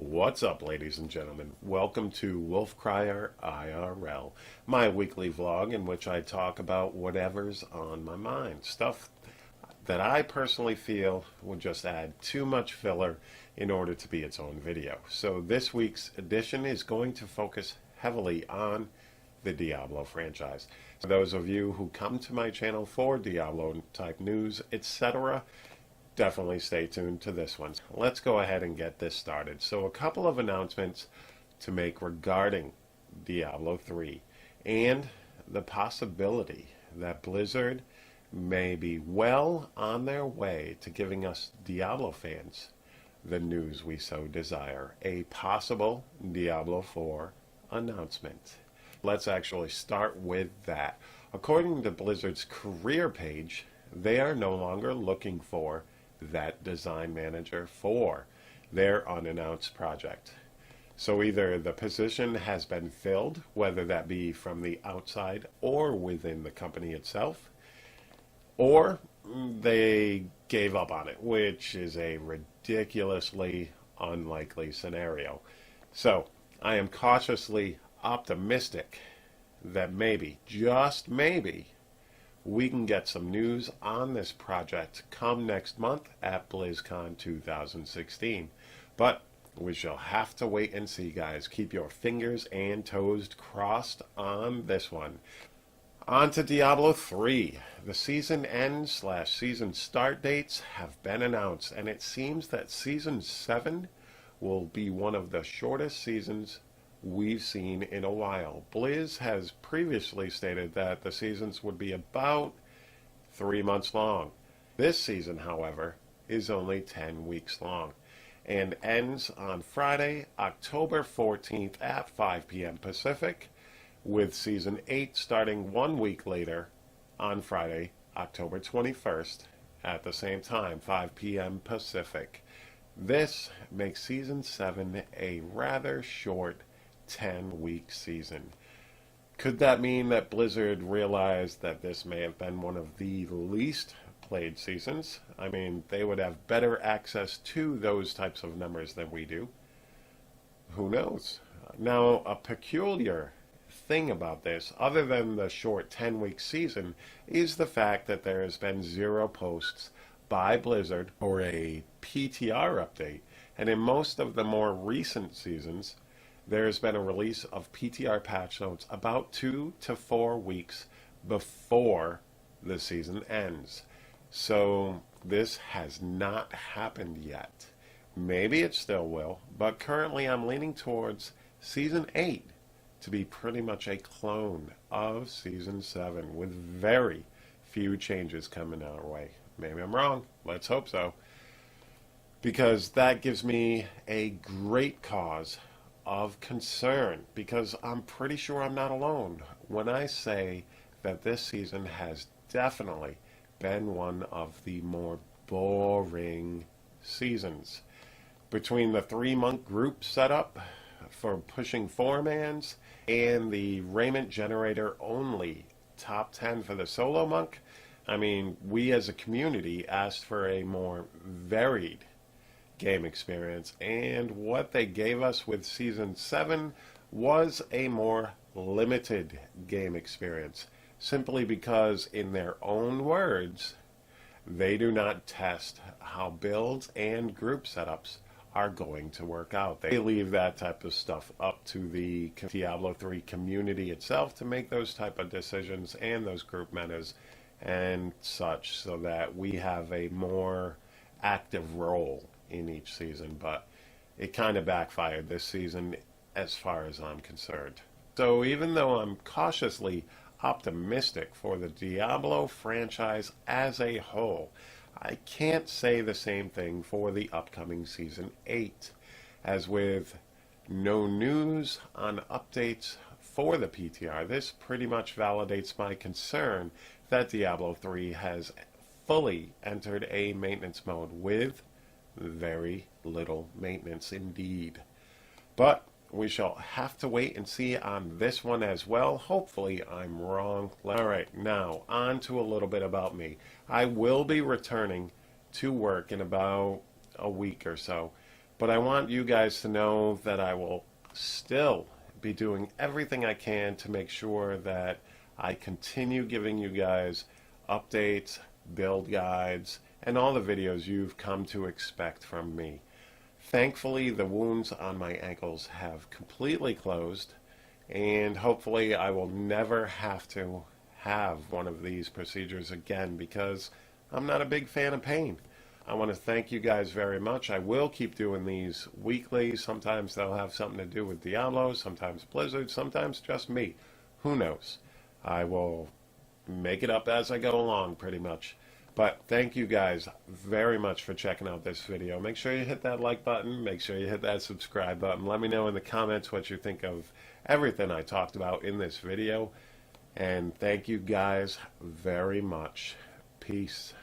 What's up, ladies and gentlemen? Welcome to Wolfcryer IRL, my weekly vlog in which I talk about whatever's on my mind. Stuff that I personally feel would just add too much filler in order to be its own video. So this week's edition is going to focus heavily on the Diablo franchise. For those of you who come to my channel for Diablo type news, etc., definitely stay tuned to this one. Let's go ahead and get this started. So a couple of announcements to make regarding Diablo 3 and the possibility that Blizzard may be well on their way to giving us Diablo fans the news we so desire, a possible Diablo 4 announcement. Let's actually start with that. According to Blizzard's career page, they are no longer looking for that design manager for their unannounced project. So either the position has been filled, whether that be from the outside or within the company itself, or they gave up on it, which is a ridiculously unlikely scenario. So I am cautiously optimistic that maybe, just maybe, we can get some news on this project come next month at Blizzcon 2016. But we shall have to wait and see, guys. Keep your fingers and toes crossed on this one. On to Diablo 3. The season end / season start dates have been announced, and it seems that Season 7 will be one of the shortest seasons we've seen in a while. Blizz has previously stated that the seasons would be about 3 months long. This season, however, is only 10 weeks long and ends on Friday, October 14th at 5 p.m. Pacific, with Season 8 starting 1 week later on Friday, October 21st at the same time, 5 p.m. Pacific. This makes Season 7 a rather short 10-week season. Could that mean that Blizzard realized that this may have been one of the least played seasons? I mean, they would have better access to those types of numbers than we do. Who knows? Now, a peculiar thing about this, other than the short 10-week season, is the fact that there has been 0 posts by Blizzard or a PTR update, and in most of the more recent seasons, there's been a release of PTR patch notes about 2 to 4 weeks before the season ends. So this has not happened yet. Maybe it still will, but currently I'm leaning towards Season 8 to be pretty much a clone of Season 7 with very few changes coming our way. Maybe I'm wrong. Let's hope so. Because that gives me a great cause of concern, because I'm pretty sure I'm not alone when I say that this season has definitely been one of the more boring seasons. Between the 3-month group setup for pushing 4-mans and the raiment generator only top 10 for the solo monk, I mean, we as a community asked for a more varied game experience, and what they gave us with Season 7 was a more limited game experience, simply because, in their own words, they do not test how builds and group setups are going to work out. They leave that type of stuff up to the Diablo 3 community itself to make those type of decisions and those group metas and such, so that we have a more active role in each season. But it kind of backfired this season as far as I'm concerned. So even though I'm cautiously optimistic for the Diablo franchise as a whole, I can't say the same thing for the upcoming Season 8. As with no news on updates for the PTR, this pretty much validates my concern that Diablo 3 has fully entered a maintenance mode with very little maintenance indeed. But we shall have to wait and see on this one as well. Hopefully I'm wrong. Alright, now on to a little bit about me. I will be returning to work in about a week or so. But I want you guys to know that I will still be doing everything I can to make sure that I continue giving you guys updates, build guides, and all the videos you've come to expect from me. Thankfully, the wounds on my ankles have completely closed, and hopefully I will never have to have one of these procedures again because I'm not a big fan of pain. I want to thank you guys very much. I will keep doing these weekly. Sometimes they'll have something to do with Diablo, sometimes Blizzard, sometimes just me. Who knows? I will make it up as I go along, pretty much. But thank you guys very much for checking out this video. Make sure you hit that like button. Make sure you hit that subscribe button. Let me know in the comments what you think of everything I talked about in this video. And thank you guys very much. Peace.